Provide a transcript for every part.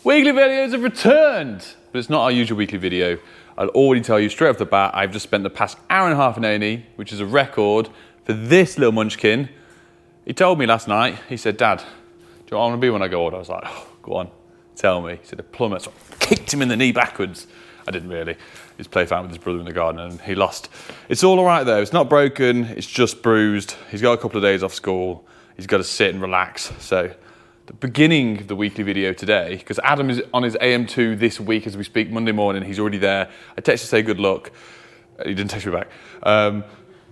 Weekly videos have returned, but it's not our usual weekly video. I'll already tell you straight off the bat, I've just spent the past hour and a half in A&E, which is a record for this little munchkin. He told me last night, he said, Dad, do you know what I want to be when I go older? I was like, oh, go on, tell me. He said, a plumber. So I kicked him in the knee backwards. I didn't really. He's play fighting with his brother in the garden and he lost. It's all right though, it's not broken, it's just bruised. He's got a couple of days off school. He's got to sit and relax. So the beginning of the weekly video today, because Adam is on his AM2 this week as we speak, Monday morning, he's already there. I texted to say good luck. He didn't text me back.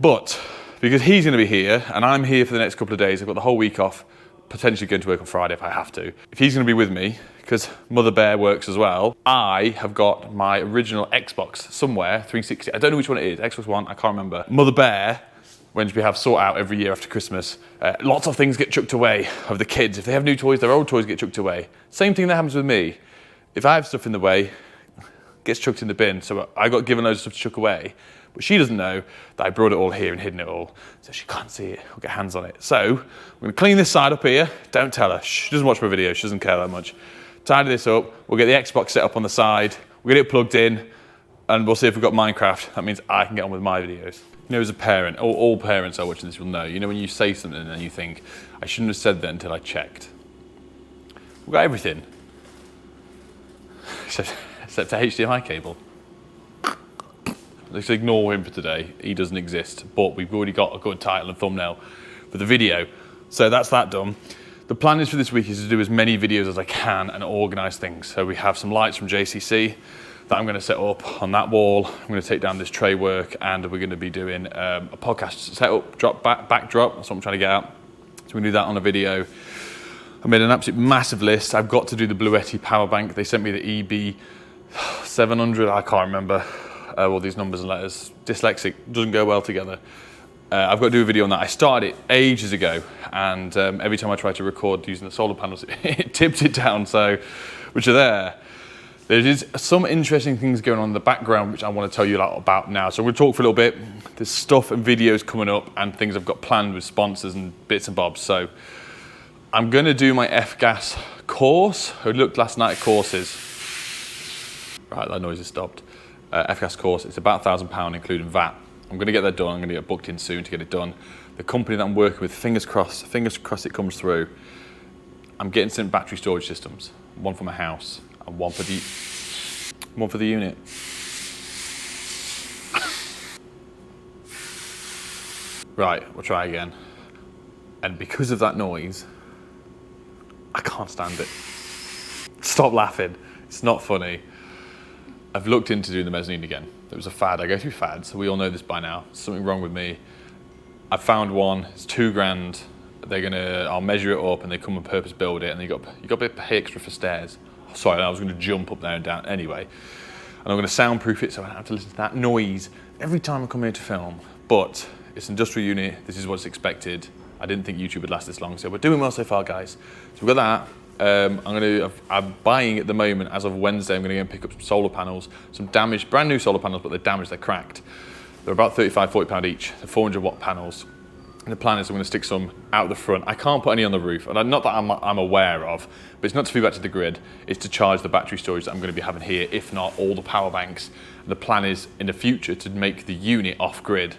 But because he's going to be here and I'm here for the next couple of days, I've got the whole week off, potentially going to work on Friday if I have to. If he's going to be with me, because Mother Bear works as well, I have got my original Xbox somewhere, 360. I don't know which one it is, Xbox One, I can't remember. Mother Bear, when we have sort out every year after Christmas, lots of things get chucked away of the kids. If they have new toys, their old toys get chucked away. Same thing that happens with me. If I have stuff in the way, it gets chucked in the bin. So I got given loads of stuff to chuck away. But she doesn't know that I brought it all here and hidden it all. So she can't see it or get hands on it. So I'm gonna clean this side up here. Don't tell her. She doesn't watch my videos. She doesn't care that much. Tidy this up. We'll get the Xbox set up on the side. We'll get it plugged in. And we'll see if we've got Minecraft. That means I can get on with my videos. You know, as a parent, all parents are watching this will know. You know when you say something and you think, I shouldn't have said that until I checked. We've got everything. Except a HDMI cable. Let's ignore him for today. He doesn't exist. But we've already got a good title and thumbnail for the video. So that's that done. The plan is for this week is to do as many videos as I can and organise things. So we have some lights from JCC that I'm going to set up on that wall. I'm going to take down this tray work and we're going to be doing a podcast setup, backdrop. That's what I'm trying to get at. So we're going to do that on a video. I made an absolute massive list. I've got to do the Bluetti power bank. They sent me the EB700, I can't remember all these numbers and letters. Dyslexic, doesn't go well together. I've got to do a video on that. I started it ages ago and every time I try to record using the solar panels, it tipped it down, so, which are there. There is some interesting things going on in the background which I want to tell you about now. So we'll talk for a little bit. There's stuff and videos coming up and things I've got planned with sponsors and bits and bobs. So I'm going to do my F-gas course. I looked last night at courses. Right, that noise has stopped. F-gas course, it's about £1,000 including VAT. I'm going to get that done. I'm going to get booked in soon to get it done. The company that I'm working with, fingers crossed it comes through. I'm getting some battery storage systems. One for my house. And one for the unit. Right, we'll try again. And because of that noise, I can't stand it. Stop laughing, it's not funny. I've looked into doing the mezzanine again. It was a fad, I go through fads, so we all know this by now. There's something wrong with me. I found one, it's £2,000. I'll measure it up and they come and purpose build it and you got a bit extra for stairs. Sorry, I was going to jump up there and down anyway. And I'm going to soundproof it so I don't have to listen to that noise every time I come here to film. But it's an industrial unit, this is what's expected. I didn't think YouTube would last this long, so we're doing well so far, guys. So we've got that. I'm buying at the moment, as of Wednesday, I'm going to go and pick up some solar panels, some damaged, brand new solar panels, but they're damaged, they're cracked. They're about £35, £40 each, they're 400 watt panels. And the plan is I'm going to stick some out the front. I can't put any on the roof, and not that I'm aware of, but it's not to feed back to the grid, it's to charge the battery storage that I'm going to be having here, if not all the power banks. And the plan is in the future to make the unit off grid,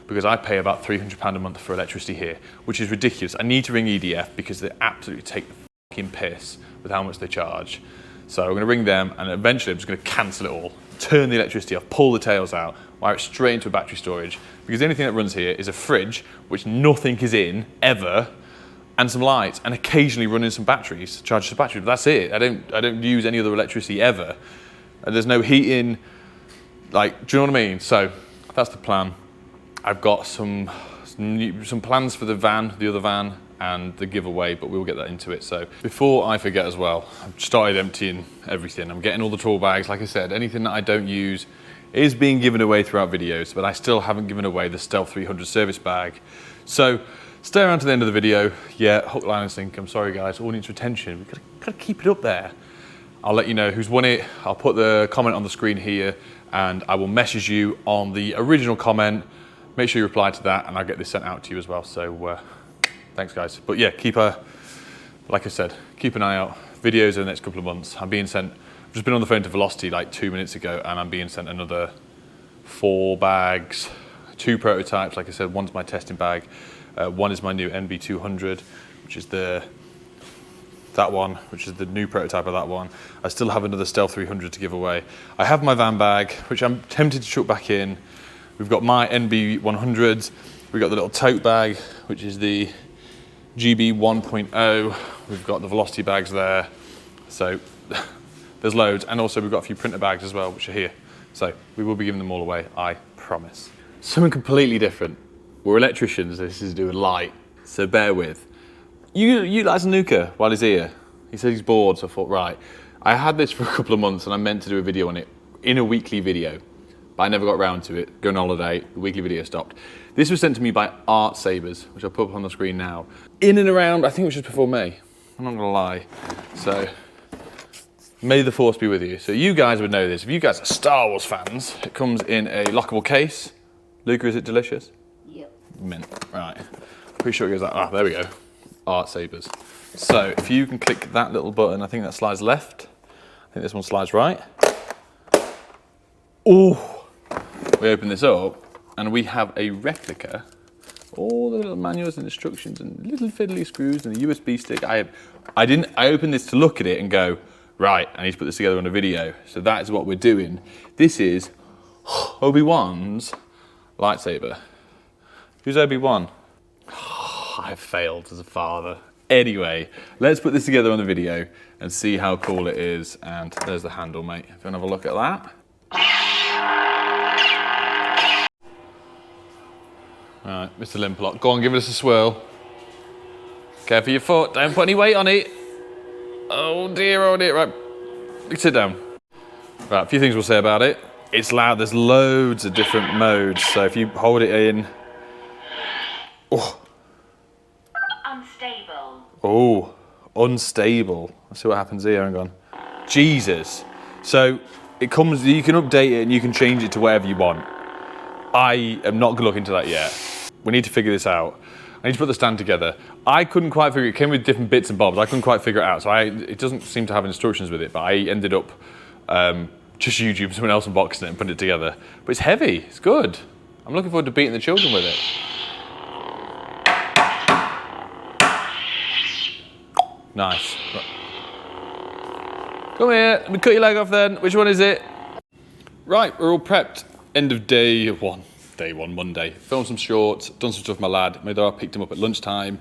because I pay about £300 a month for electricity here, which is ridiculous. I need to ring EDF because they absolutely take the fucking piss with how much they charge. So I'm going to ring them and eventually I'm just going to cancel it all, turn the electricity off, pull the tails out, wire it straight into a battery storage, because the only thing that runs here is a fridge, which nothing is in, ever, and some lights, and occasionally running some batteries, charge some batteries, but that's it. I don't use any other electricity ever. And there's no heating, like, do you know what I mean? So that's the plan. I've got some plans for the other van, and the giveaway, but we'll get that into it. So before I forget as well, I've started emptying everything. I'm getting all the tool bags. Like I said, anything that I don't use is being given away throughout videos, but I still haven't given away the Stealth 300 service bag. So stay around to the end of the video. Yeah, hook, line and sinker. I'm sorry guys, audience retention. We've got to keep it up there. I'll let you know who's won it. I'll put the comment on the screen here and I will message you on the original comment. Make sure you reply to that and I'll get this sent out to you as well. So thanks guys. But yeah, like I said, keep an eye out. videos in the next couple of months. I'm being sent, I've just been on the phone to Velocity like 2 minutes ago, and I'm being sent another 4 bags, 2 prototypes. Like I said, one's my testing bag. One is my new NB200, which is that one, which is the new prototype of that one. I still have another Stealth 300 to give away. I have my van bag, which I'm tempted to chuck back in. We've got my NB100s. We've got the little tote bag, which is the GB 1.0. We've got the Velocity bags there. So there's loads. And also we've got a few printer bags as well, which are here. So we will be giving them all away, I promise. Something completely different. We're electricians, this is to do with light, so bear with. You like Zanuka while he's here. He said he's bored, so I thought, right. I had this for a couple of months and I meant to do a video on it in a weekly video, but I never got around to it. Going on holiday, the weekly video stopped. This was sent to me by Art Sabers, which I'll put up on the screen now. In and around, I think it was just before May. I'm not gonna lie. So, may the force be with you. So you guys would know this. If you guys are Star Wars fans, it comes in a lockable case. Luca, is it delicious? Yep. Mint, right. Pretty sure it goes like, there we go. Art Sabers. So if you can click that little button, I think that slides left. I think this one slides right. Oh, we open this up and we have a replica. All the little manuals and instructions and little fiddly screws and a USB stick. I opened this to look at it and go, right, I need to put this together on a video. So that is what we're doing. This is Obi-Wan's lightsaber. Who's Obi-Wan? I've failed as a father. Anyway, let's put this together on the video and see how cool it is. And there's the handle, mate. If you want to have a look at that. All right, Mr. Limplock, go on, give us a swirl. Care for your foot, don't put any weight on it. Oh dear, right. Sit down. Right, a few things we'll say about it. It's loud, there's loads of different modes. So if you hold it in, Unstable. Oh, unstable. Let's see what happens here. Hang on. Jesus. So it comes, you can update it and you can change it to whatever you want. I am not going to look into that yet. We need to figure this out. I need to put the stand together. I couldn't quite figure it. It came with different bits and bobs. I couldn't quite figure it out. So it doesn't seem to have instructions with it, but I ended up just YouTube someone else unboxing it and putting it together. But it's heavy. It's good. I'm looking forward to beating the children with it. Nice. Come here, let me cut your leg off then. Which one is it? Right, we're all prepped. End of day one, Monday. Filmed some shorts, done some stuff with my lad. My dad picked him up at lunchtime.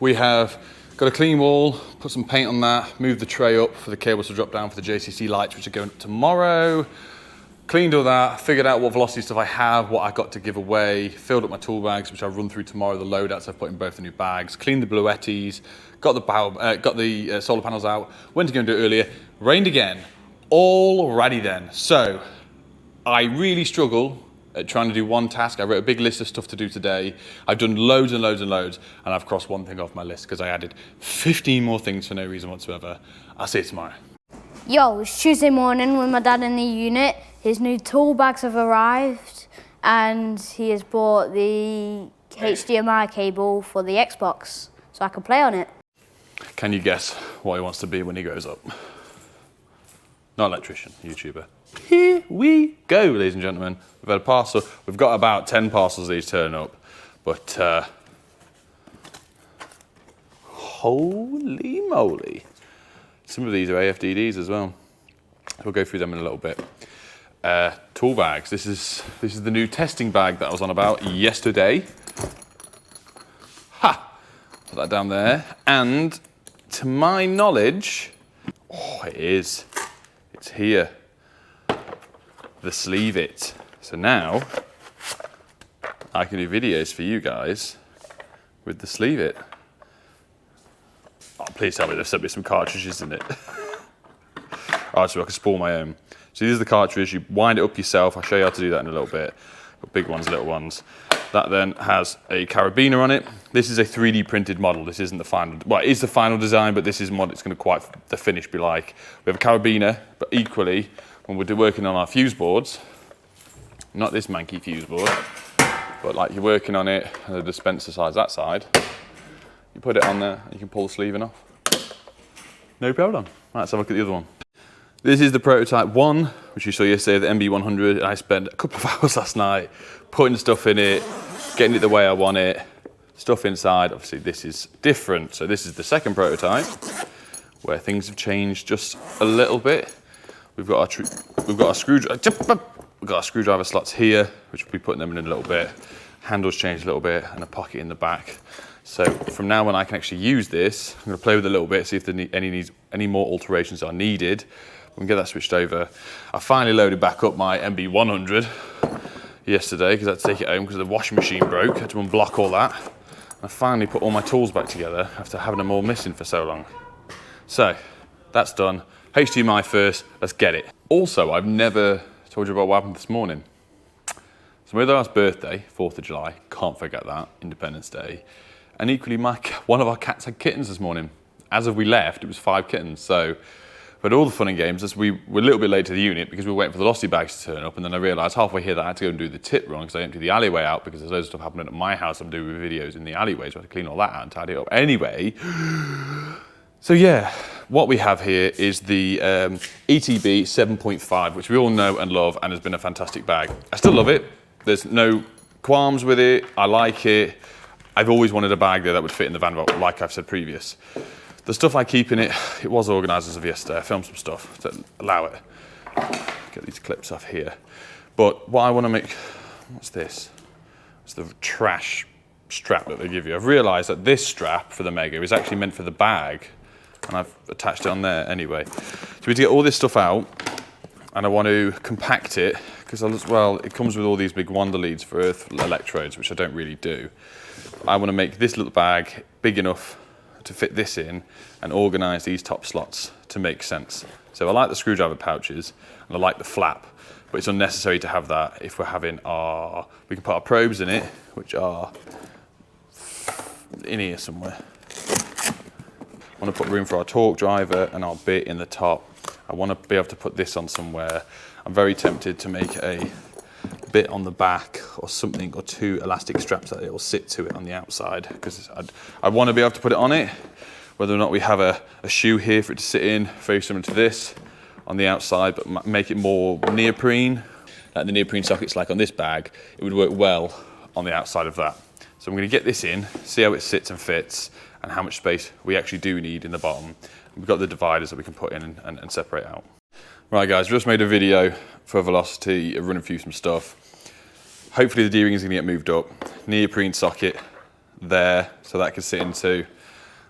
We have got a clean wall, put some paint on that, moved the tray up for the cables to drop down for the JCC lights, which are going up tomorrow. Cleaned all that, figured out what velocity stuff I have, what I got to give away, filled up my tool bags, which I'll run through tomorrow, the loadouts I've put in both the new bags, cleaned the Bluettis, got the solar panels out, went to go and do it earlier, rained again, alrighty then. So, I really struggle at trying to do one task. I wrote a big list of stuff to do today. I've done loads and loads and loads, and I've crossed one thing off my list because I added 15 more things for no reason whatsoever. I'll see you tomorrow. Yo, it's Tuesday morning with my dad in the unit. His new tool bags have arrived and he has bought the HDMI cable for the Xbox so I can play on it. Can you guess what he wants to be when he grows up? Not electrician, YouTuber. Here we go, ladies and gentlemen. We've had a parcel. We've got about 10 parcels of these turn up, but holy moly. Some of these are AFDDs as well. We'll go through them in a little bit. Tool bags. This is the new testing bag that I was on about yesterday. Ha! Put that down there. And to my knowledge, oh, it is. It's here. The sleeve it. So now I can do videos for you guys with the sleeve it. Oh, please tell me they've sent me some cartridges in it. Oh, so I can spool my own. So these are the cartridges, you wind it up yourself. I'll show you how to do that in a little bit. Got big ones, little ones. That then has a carabiner on it. This is a 3D printed model. This isn't the final, well, it is the final design, but this is what it's going to quite the finish be like. We have a carabiner, but equally, when we're working on our fuse boards, not this manky fuse board, but like you're working on it, and the dispenser side's that side, you put it on there, and you can pull the sleeving off. No problem. Right, let's have a look at the other one. This is the prototype 1, which you saw yesterday, the MB100. I spent a couple of hours last night putting stuff in it, getting it the way I want it, stuff inside. Obviously, this is different. So this is the second prototype, where things have changed just a little bit. We've got our screwdriver slots here, which we'll be putting them in a little bit. Handles changed a little bit, and a pocket in the back. So from now on, I can actually use this. I'm going to play with it a little bit, see if any more alterations are needed. We can get that switched over. I finally loaded back up my MB100 yesterday because I had to take it home because the washing machine broke. I had to unblock all that. I finally put all my tools back together after having them all missing for so long. So that's done. HDMI first, let's get it. Also, I've never told you about what happened this morning. So my last birthday, 4th of July, can't forget that, Independence Day. And equally, one of our cats had kittens this morning. As of we left, it was 5 kittens. So we had all the fun and games. As we were a little bit late to the unit because we were waiting for the lossie bags to turn up. And then I realised halfway here that I had to go and do the tip run because I emptied the alleyway out because there's loads of stuff happening at my house. I'm doing videos in the alleyway, so I had to clean all that out and tidy it up. Anyway, so yeah, what we have here is the ETB 7.5, which we all know and love and has been a fantastic bag. I still love it. There's no qualms with it. I like it. I've always wanted a bag there that would fit in the van, like I've said previous. The stuff I keep in it, it was organised as of yesterday. I filmed some stuff to allow it. Get these clips off here. But what I want to make, what's this? It's the trash strap that they give you. I've realised that this strap for the Mega is actually meant for the bag, and I've attached it on there anyway. So we need to get all this stuff out, and I want to compact it, because it comes with all these big wander leads for earth electrodes, which I don't really do. I want to make this little bag big enough to fit this in and organise these top slots to make sense. So I like the screwdriver pouches and I like the flap, but it's unnecessary to have that if we're having we can put our probes in it, which are in here somewhere. I want to put room for our torque driver and our bit in the top. I want to be able to put this on somewhere. I'm very tempted to make a bit on the back or something, or 2 elastic straps that it will sit to it on the outside, because I want to be able to put it on it. Whether or not we have a shoe here for it to sit in, very similar to this on the outside, but make it more neoprene, like the neoprene sockets like on this bag, it would work well on the outside of that. So I'm going to get this in, see how it sits and fits, and how much space we actually do need in the bottom. We've got the dividers that we can put in and separate out. Right guys, we just made a video for Velocity, running through some stuff. Hopefully the D-ring is going to get moved up. Neoprene socket there, so that can sit into.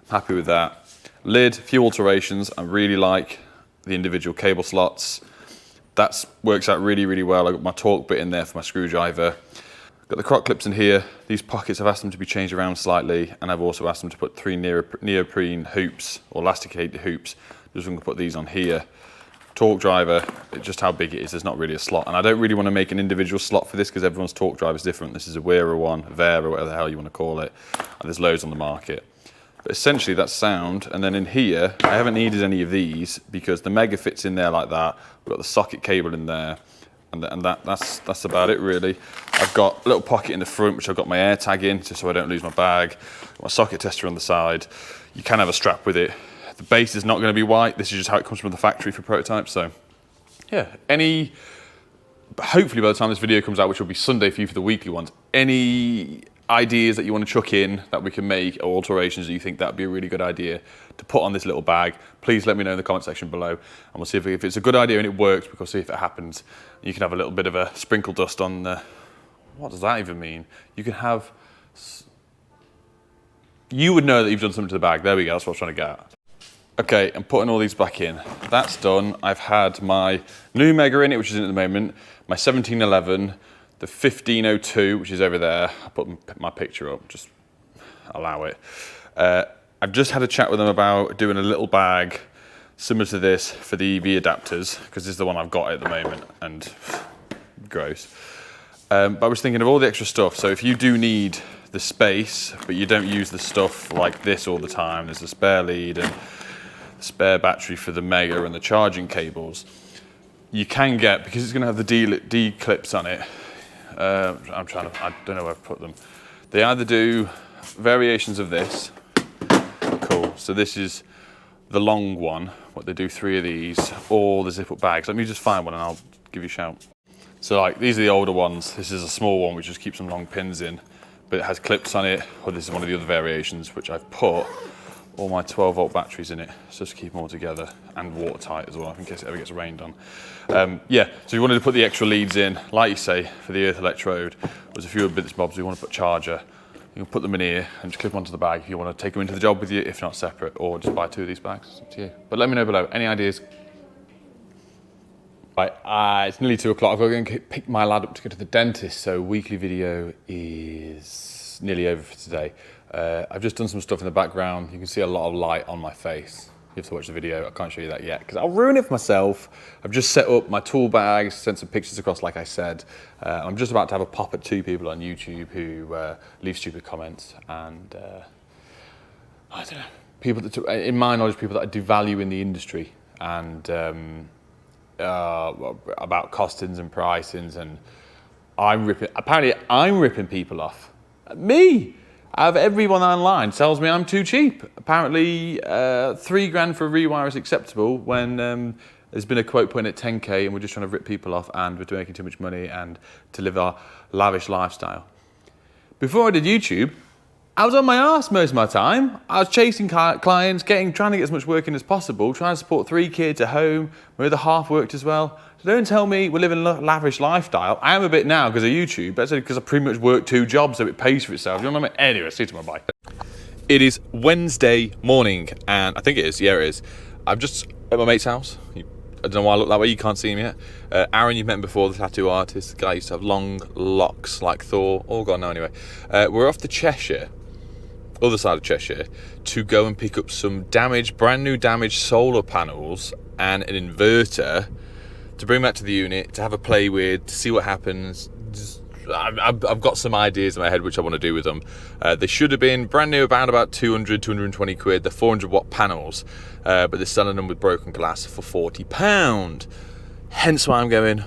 I'm happy with that. Lid, a few alterations. I really like the individual cable slots. That works out really, really well. I've got my torque bit in there for my screwdriver. Got the croc clips in here. These pockets, I've asked them to be changed around slightly, and I've also asked them to put 3 neoprene hoops, or elasticated hoops. Just going to put these on here. Torque driver, just how big it is, there's not really a slot. And I don't really want to make an individual slot for this because everyone's torque driver is different. This is a Wera one, Vera, whatever the hell you want to call it. And there's loads on the market. But essentially that's sound. And then in here, I haven't needed any of these because the Mega fits in there like that. We've got the socket cable in there. And that's about it really. I've got a little pocket in the front which I've got my air tag in just so I don't lose my bag. Got my socket tester on the side. You can have a strap with it. The base is not going to be white. This is just how it comes from the factory for prototypes. So yeah, hopefully by the time this video comes out, which will be Sunday for you for the weekly ones, any ideas that you want to chuck in that we can make, or alterations that you think that would be a really good idea to put on this little bag, please let me know in the comment section below, and we'll see if it's a good idea and it works. We'll see if it happens. You can have a little bit of a sprinkle dust on the, what does that even mean? You can have, you would know that you've done something to the bag. There we go, that's what I was trying to get at. Okay, I'm putting all these back in. That's done. I've had my new Mega in it, which is in at the moment, my 1711, the 1502, which is over there. I'll put my picture up, just allow it. I've just had a chat with them about doing a little bag similar to this for the EV adapters, because this is the one I've got at the moment, and gross. But I was thinking of all the extra stuff. So if you do need the space, but you don't use the stuff like this all the time, there's a spare lead and spare battery for the Mega and the charging cables, you can get, because it's going to have the D clips on it, I don't know where I've put them. They either do variations of this, cool, so this is the long one, what they do 3 of these, or the zip up bags. Let me just find one and I'll give you a shout. So like, these are the older ones. This is a small one which just keeps some long pins in, but it has clips on it, or this is one of the other variations which I've put all my 12 volt batteries in it, just to keep them all together, and watertight as well, in case it ever gets rained on. Yeah, so we wanted to put the extra leads in, like you say, for the earth electrode. There's a few other bits and bobs. We want to put charger. You can put them in here and just clip onto the bag if you want to take them into the job with you, if not separate, or just buy 2 of these bags. It's up to you. But let me know below. Any ideas? Right, it's nearly 2 o'clock. I've got to go and pick my lad up to go to the dentist, so weekly video is nearly over for today. I've just done some stuff in the background. You can see a lot of light on my face. You have to watch the video. I can't show you that yet because I'll ruin it for myself. I've just set up my tool bags, sent some pictures across like I said. I'm just about to have a pop at 2 people on YouTube who leave stupid comments, and I don't know, people that, in my knowledge, people that I do value in the industry, and about costings and pricings, and apparently I'm ripping people off. Me! Out of everyone online tells me I'm too cheap. Apparently, $3 for a rewire is acceptable when there's been a quote put in at 10K and we're just trying to rip people off and we're making too much money and to live our lavish lifestyle. Before I did YouTube, I was on my arse most of my time. I was chasing clients, trying to get as much work in as possible, trying to support 3 kids at home. My other half worked as well. So don't tell me we're living a lavish lifestyle. I am a bit now because of YouTube, but because I pretty much work 2 jobs, so it pays for itself. You know what I mean? Anyway, see you tomorrow, bye. It is Wednesday morning, and I think it is, yeah it is. I'm just at my mate's house. I don't know why I look that way, you can't see him yet. Aaron, you've met him before, the tattoo artist. The guy used to have long locks like Thor. All gone now anyway. We're off to Cheshire, other side of Cheshire, to go and pick up some brand new damaged solar panels and an inverter to bring back to the unit, to have a play with, to see what happens. I've got some ideas in my head which I want to do with them. They should have been brand new, about 200, 220 quid. They're 400 watt panels, but they're selling them with broken glass for £40. Hence why I'm going,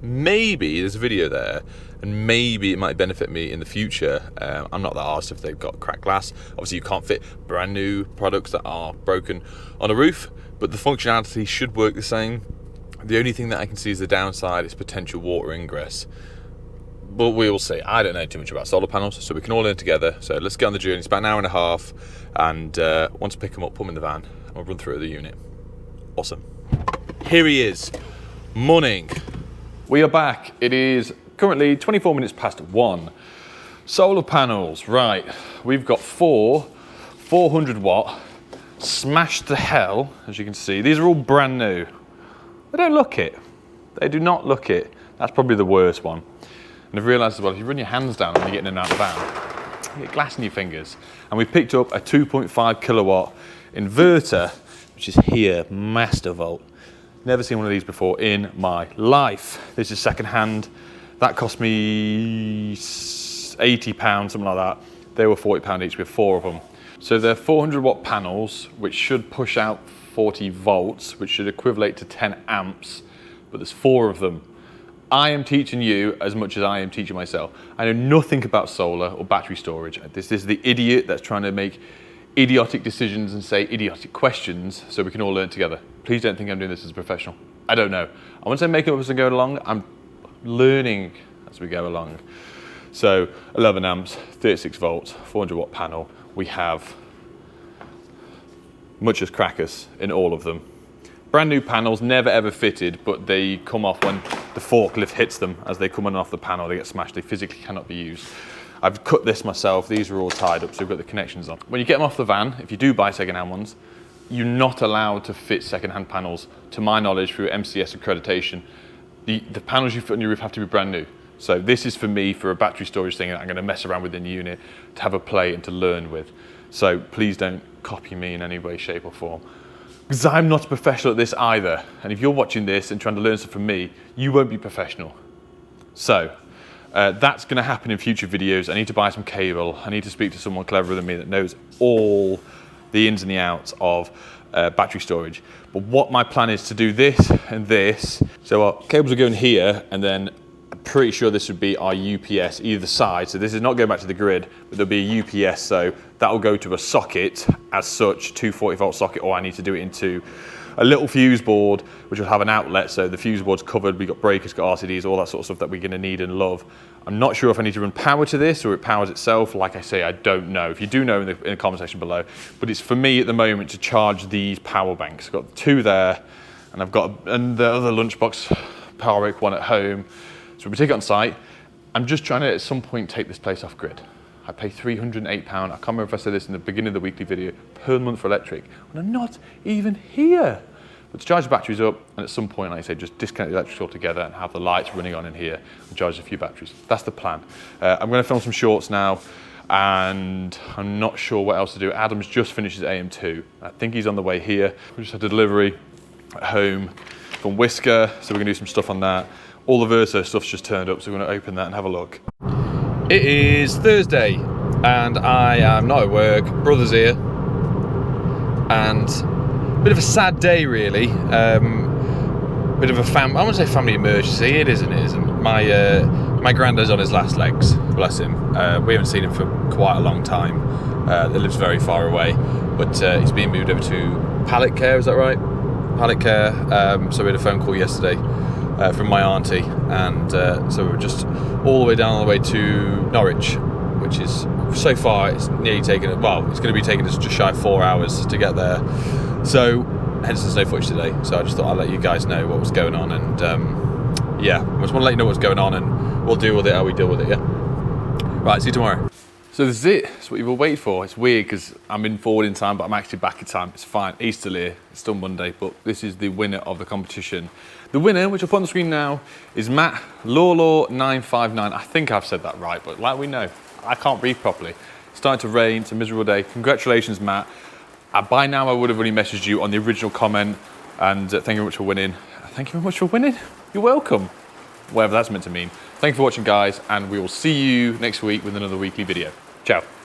maybe there's a video there, and maybe it might benefit me in the future. I'm not that arsed if they've got cracked glass. Obviously you can't fit brand new products that are broken on a roof, but the functionality should work the same. The only thing that I can see as the downside is potential water ingress. But we will see. I don't know too much about solar panels, so we can all learn together. So let's get on the journey. It's about an hour and a half, and once I pick them up, put them in the van, and we'll run through the unit. Awesome. Here he is. Morning. We are back. It is currently 24 minutes past 1. Solar panels, right. We've got 400 watt, smashed to hell, as you can see. These are all brand new. They don't look it. They do not look it. That's probably the worst one. And I've realised as well, if you run your hands down when you're getting in and out of the van, you get glass in your fingers. And we picked up a 2.5 kilowatt inverter, which is here, master volt. Never seen one of these before in my life. This is second hand. That cost me £80, something like that. They were £40 each with 4 of them. So they're 400 watt panels, which should push out 40 volts, which should equivalent to 10 amps, but there's 4 of them. I am teaching you as much as I am teaching myself. I know nothing about solar or battery storage. This is the idiot that's trying to make idiotic decisions and say idiotic questions so we can all learn together. Please don't think I'm doing this as a professional. I don't know. I won't say make it up as I go along. I'm learning as we go along. So 11 amps, 36 volts, 400 watt panel. We have much as crackers in all of them. Brand new panels, never ever fitted, but they come off when the forklift hits them. As they come on off the panel, they get smashed. They physically cannot be used. I've cut this myself. These are all tied up, so we've got the connections on. When you get them off the van, if you do buy second-hand ones, you're not allowed to fit second-hand panels, to my knowledge, through MCS accreditation. The panels you fit on your roof have to be brand new. So this is for me, for a battery storage thing that I'm going to mess around with in the unit, to have a play and to learn with. So please don't copy me in any way, shape or form. Because I'm not a professional at this either. And if you're watching this and trying to learn stuff from me, you won't be professional. So that's going to happen in future videos. I need to buy some cable. I need to speak to someone cleverer than me that knows all the ins and the outs of battery storage. But what my plan is to do this and this. So our cables are going here, and then pretty sure this would be our UPS either side. So this is not going back to the grid, but there'll be a UPS. So that will go to a socket as such, 240-volt socket, or I need to do it into a little fuse board, which will have an outlet. So the fuse board's covered. We've got breakers, got RCDs, all that sort of stuff that we're going to need and love. I'm not sure if I need to run power to this or it powers itself. Like I say, I don't know. If you do know, in the comment section below. But it's for me at the moment to charge these power banks. I've got 2 there, and I've got the other lunchbox power bank one at home. So we take it on site. I'm just trying to at some point take this place off grid. I pay £308, I can't remember if I said this in the beginning of the weekly video, per month for electric, when I'm not even here. But to charge the batteries up, and at some point, like I say, just disconnect the electrics altogether and have the lights running on in here and charge a few batteries. That's the plan. I'm gonna film some shorts now, and I'm not sure what else to do. Adam's just finished his AM2. I think he's on the way here. We just had a delivery at home from Whisker, so we're gonna do some stuff on that. All the Verso stuff's just turned up, so we're gonna open that and have a look. It is Thursday, and I am not at work. Brother's here, and a bit of a sad day, really. Bit of a I wouldn't say family emergency. It isn't. It isn't. My granddad's on his last legs. Bless him. We haven't seen him for quite a long time. He lives very far away, but he's being moved over to pallet care. Is that right? Pallet care. So we had a phone call yesterday from my auntie, and so we were just all the way down the way to Norwich, which is so far it's nearly taken. Well, it's going to be taking us just shy of 4 hours to get there. So hence there's no footage today. So I just thought I'd let you guys know what was going on, and yeah, I just want to let you know what's going on, and we'll deal with it how we deal with it. Yeah. Right. See you tomorrow. So this is it. It's what you've all waited for. It's weird because I'm in forward in time, but I'm actually back in time. It's fine. He's still here. It's still Monday, but this is the winner of the competition. The winner, which I'll put on the screen now, is Matt Lawlaw959. I think I've said that right, but like we know, I can't breathe properly. It's starting to rain. It's a miserable day. Congratulations, Matt. By now, I would have already messaged you on the original comment, and thank you very much for winning. Thank you very much for winning. You're welcome. Whatever that's meant to mean. Thank you for watching, guys, and we will see you next week with another weekly video. Ciao.